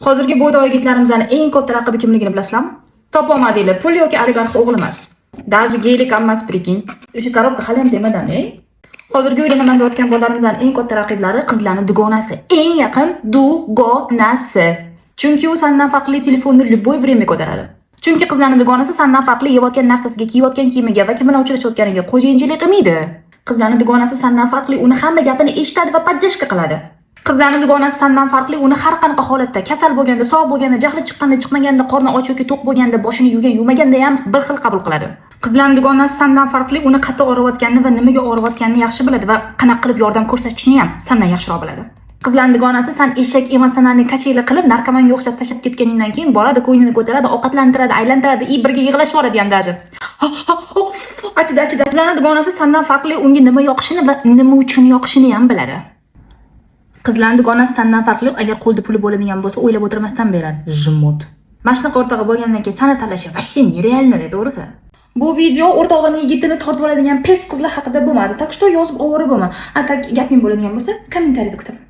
Hozirgi bo'ydoq yigitlarimizning eng katta raqibi kimligini bilasizlarmi? Topolmadinglar, pul yoki oligarx o'g'li emas. Даже geylik emas, prikin. O'sha korobka hali ham demadan, Hozirgi o'ylanib o'tgan bolalarimizning eng katta raqiblari qizlarning dugonasi. Eng yaqin dugonasi. Chunki u sendan farqli telefonni любой время ko'taradi. Chunki qizlarning dugonasi sendan farqli yeyotgan narsasiga, kiyotgan kiyimiga va kim bilan uchrashayotganiga qo'shimchilik qilmaydi. Qizlarning dugonasi sendan farqli uni hamma gapini eshitadi va podдержка qiladi. Qizlarning dugonasi sendan farqli uni har qanaqa holatda, kasal bo'lganda, sog' bo'lganda, jahli chiqqanda, chiqmaganda, qorni och yoki to'q bo'lganda, boshini yumaganda ham bir xil qabul qiladi. Qizlarning dugonasi sendan farqli uni qattiq og'riyotganini va nimaga og'riyotganini yaxshi biladi va qanaqa qilib yordam ko'rsatishni ham sendan yaxshiroq biladi. Qizlarning dugonasi sen eshak emosionalni kachayli qilib narkomonga o'xshab tashlab ketganingdan keyin boradi, ko'nglini ko'taradi, ovqatlantiradi, aylantiradi, birga yig'lashib yuboradi ham daji. Achida. Qizlarning dugonasi sendan farqli unga nima yoqishini va nima uchun yoqishini ham biladi. Qizlarning dugonasi sendan farqli, agar qo'lda puli bo'ladigan bo'lsa, o'ylab o'tirmasdan beradi. Jimot. Mashnaqa o'rtog'i bo'lgandan keyin sana talashi vashshi nerealniy, to'g'risi. Bu video o'rtog'ining yigitini tortib oladigan pes qizlar haqida bo'lmadi. Tak что yozib ovora bo'lma. Agar gaping bo'ladigan bo'lsa, kommentariyada kutaman.